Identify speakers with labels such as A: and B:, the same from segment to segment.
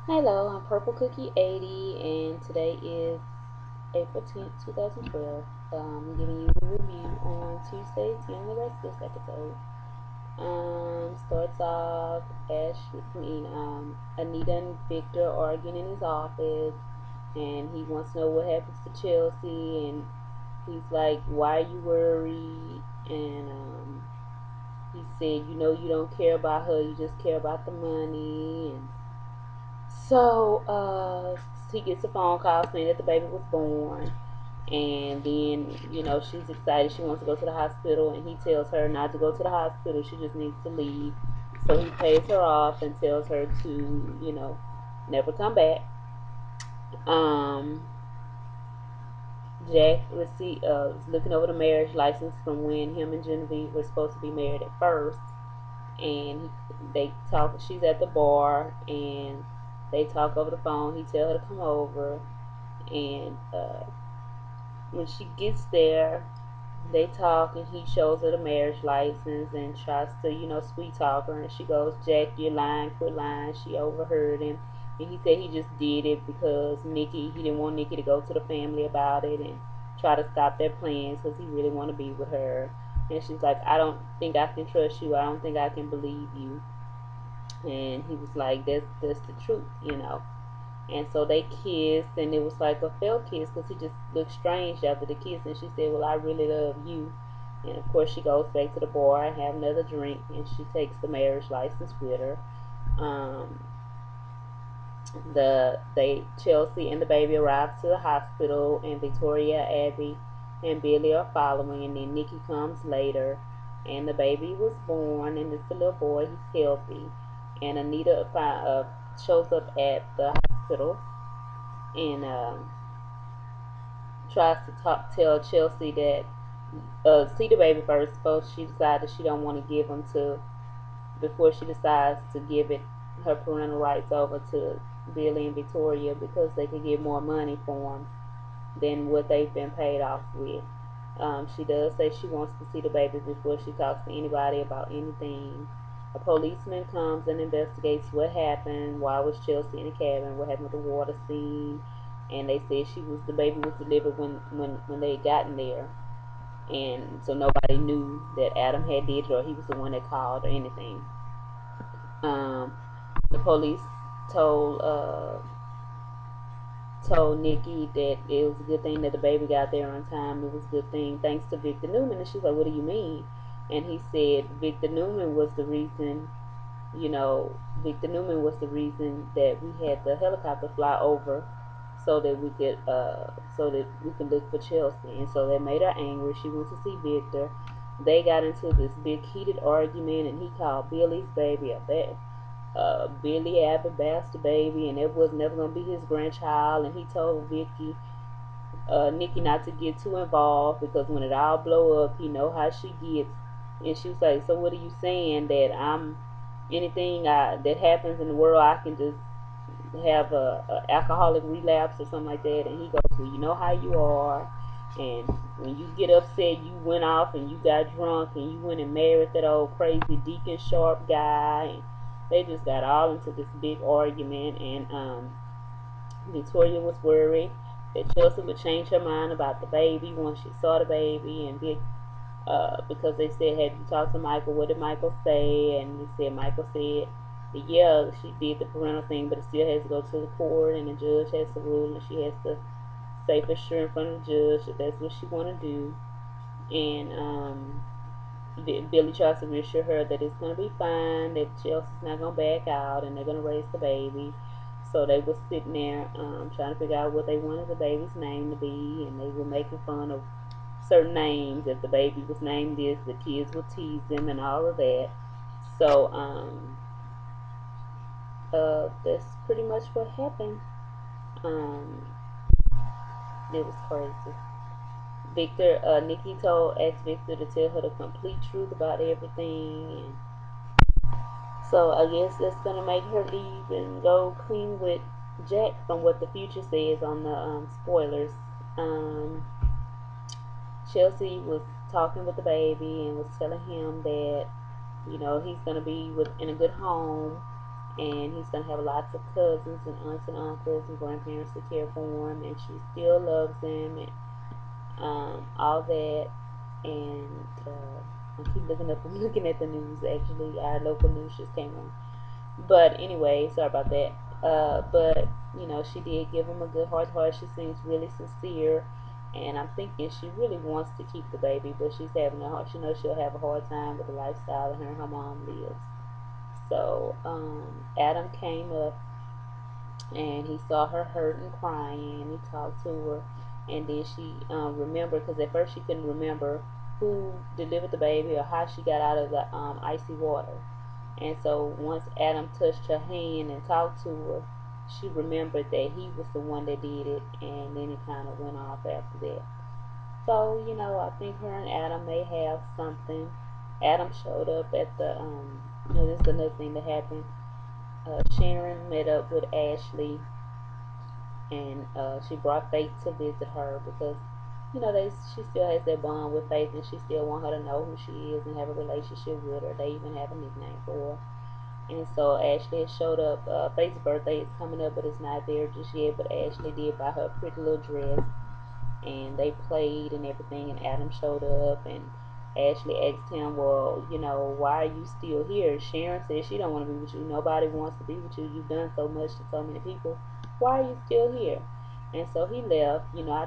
A: Hello, I'm Purple Cookie 80, and today is April 10th, 2012. I'm giving you a review on Tuesday's Young and The Restless episode. Starts off Anita and Victor arguing in his office, and he wants to know what happens to Chelsea, and he's like, "Why are you worried?" And he said, "You don't care about her, you just care about the money." And so he gets a phone call saying that the baby was born, and then she's excited. She wants to go to the hospital, and he tells her not to go to the hospital. She just needs to leave. So he pays her off and tells her to never come back. Um, Jack was looking over the marriage license from when him and Genevieve were supposed to be married at first, and they talk. She's at the bar, and they talk over the phone. He tell her to come over, and when she gets there, they talk, and he shows her the marriage license and tries to, sweet talk her. And she goes, "Jack, you're lying, quit lying." She overheard him, and he said he just did it because he didn't want Nikki to go to the family about it and try to stop their plans because he really want to be with her. And she's like, "I don't think I can trust you. I don't think I can believe you." And he was like, "That's the truth." And so they kissed, and it was like a failed kiss because he just looked strange after the kiss. And she said, "Well, I really love you." And of course, she goes back to the bar and have another drink, and she takes the marriage license with her. Um, they Chelsea and the baby arrive to the hospital, and Victoria, Abby, and Billy are following. And then Nikki comes later, and the baby was born, and it's a little boy. He's healthy, and Anita shows up at the hospital and tries to tell Chelsea that see the baby first. But she decided she don't want to give him to before she decides to give it her parental rights over to Billy and Victoria because they could get more money for him than what they've been paid off with. She does say she wants to see the baby before she talks to anybody about anything. A policeman comes and investigates what happened. Why was Chelsea in the cabin? What happened with the water scene? And they said the baby was delivered when they had gotten there, and so nobody knew that Adam had did it or he was the one that called or anything. Um, the police told told Nikki that it was a good thing that the baby got there on time. It was a good thing thanks to Victor Newman. And she's like, "What do you mean?" And he said Victor Newman was the reason. Victor Newman was the reason that we had the helicopter fly over so that we could look for Chelsea. And so that made her angry. She went to see Victor. They got into this big heated argument, and he called Billy's baby a bad Billy Abbott bastard baby, and it was never gonna be his grandchild. And he told Nikki not to get too involved because when it all blow up, he know how she gets. And she was like, "So what are you saying that that happens in the world, I can just have a alcoholic relapse or something like that?" And he goes, "Well, you know how you are, and when you get upset, you went off and you got drunk and you went and married that old crazy Deacon Sharp guy." And they just got all into this big argument, and Victoria was worried that Chelsea would change her mind about the baby once she saw the baby, and because they said, "Have you talked to Michael? What did Michael say?" And he said Michael said that yeah, she did the parental thing, but it still has to go to the court, and the judge has to rule, and she has to say for sure in front of the judge that that's what she want to do. And Billy tries to reassure her that it's gonna be fine, that Chelsea's not gonna back out, and they're gonna raise the baby. So they were sitting there trying to figure out what they wanted the baby's name to be, and they were making fun of certain names. If the baby was named this, the kids would tease them and all of that. So that's pretty much what happened. Um, it was crazy. Nikki asked Victor to tell her the complete truth about everything, and so I guess that's gonna make her leave and go clean with Jack, from what the future says on the spoilers. Um, Chelsea was talking with the baby and was telling him that he's gonna be in a good home, and he's gonna have lots of cousins and aunts and uncles and grandparents to care for him, and she still loves him, and all that. And I keep looking up and looking at the news. Actually, our local news just came on. But anyway, sorry about that. But she did give him a good heart. She seems really sincere, and I'm thinking she really wants to keep the baby, but she's having a hard. She knows she'll have a hard time with the lifestyle that her and her mom lives. So Adam came up and he saw her hurt and crying, and he talked to her, and then she remembered, because at first she couldn't remember who delivered the baby or how she got out of the icy water. And so once Adam touched her hand and talked to her, she remembered that he was the one that did it, and then it kind of went off after that. So I think her and Adam may have something. Adam showed up at the this is another thing that happened. Sharon met up with Ashley, and she brought Faith to visit her because she still has that bond with Faith, and she still want her to know who she is and have a relationship with her. They even have a nickname for her. And so Ashley has showed up. Faith's birthday is coming up, but it's not there just yet. But Ashley did buy her a pretty little dress, and they played and everything. And Adam showed up, and Ashley asked him, "Well, why are you still here?" Sharon said she don't want to be with you. Nobody wants to be with you. You've done so much to so many people. Why are you still here? And so he left. I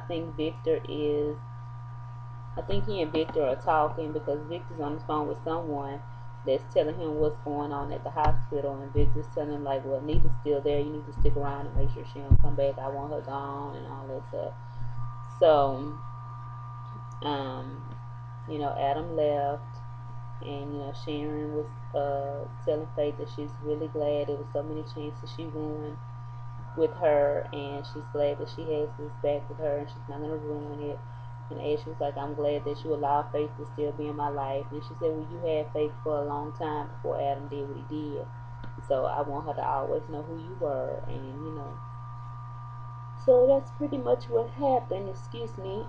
A: think he and Victor are talking because Victor's on the phone with someone that's telling him what's going on at the hospital, and Victor's telling him like, well, Nita's still there. You need to stick around and make sure she don't come back. I want her gone and all that stuff. So, um, Adam left, and Sharon was telling Faith that she's really glad there was so many chances she won with her, and she's glad that she has this back with her, and she's not gonna ruin it. And Ashley was like, I'm glad that you allowed Faith to still be in my life. And she said, well, you had Faith for a long time before Adam did what he did. So I want her to always know who you were. And, so that's pretty much what happened. Excuse me.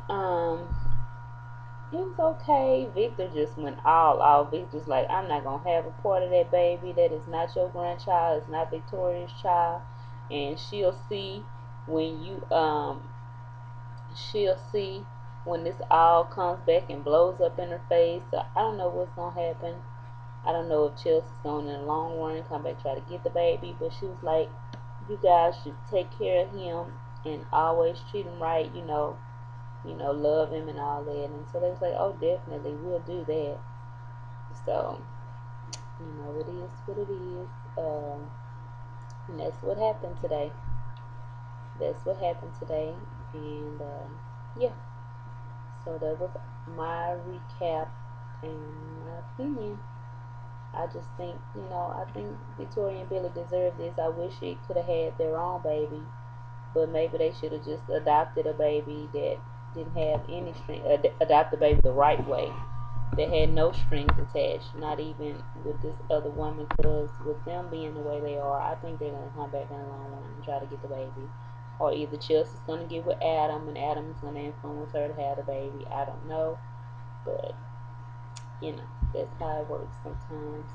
A: It was okay. Victor just went all out. Victor's like, I'm not going to have a part of that baby. That is not your grandchild. It's not Victoria's child. And she'll see when this all comes back and blows up in her face. So I don't know what's gonna happen. I don't know if Chelsea's gonna in the long run come back try to get the baby, but she was like, you guys should take care of him and always treat him right, love him and all that. And so they was like, oh, definitely, we'll do that. So, it is what it is. And that's what happened today. That's what happened today. And yeah. So that was my recap and my opinion. I just think, I think Victoria and Billy deserve this. I wish it could have had their own baby, but maybe they should have just adopted a baby that didn't have any string. Adopt the baby the right way. That had no strings attached, not even with this other woman. Because with them being the way they are, I think they're gonna come back in the long run and try to get the baby. Or either Chelsea's gonna get with Adam, and Adam's gonna influence her to have the baby. I don't know, but that's how it works sometimes.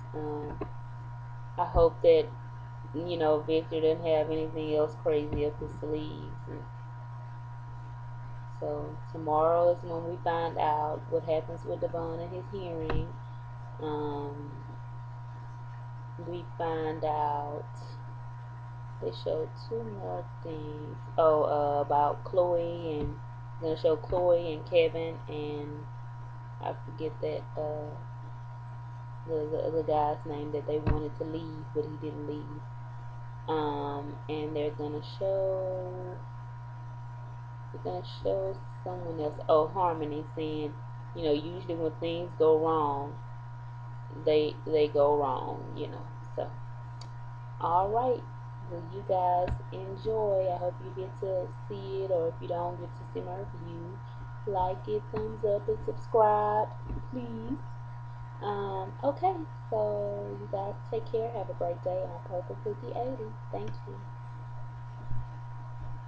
A: I hope that Victor didn't have anything else crazy up his sleeves. And so tomorrow is when we find out what happens with Devon and his hearing. Um, we find out they showed two more things. Oh, about Chloe, and they're gonna show Chloe and Kevin, and I forget that the other guy's name that they wanted to leave, but he didn't leave. And they're gonna show someone else. Oh, Harmony, saying, usually when things go wrong, they go wrong. So, all right. Well, you guys enjoy. I hope you get to see it, or if you don't get to see my review, like it, thumbs up, and subscribe, please. Okay, so you guys take care. Have a great day. I'm Purple Cookie 80. Thank you.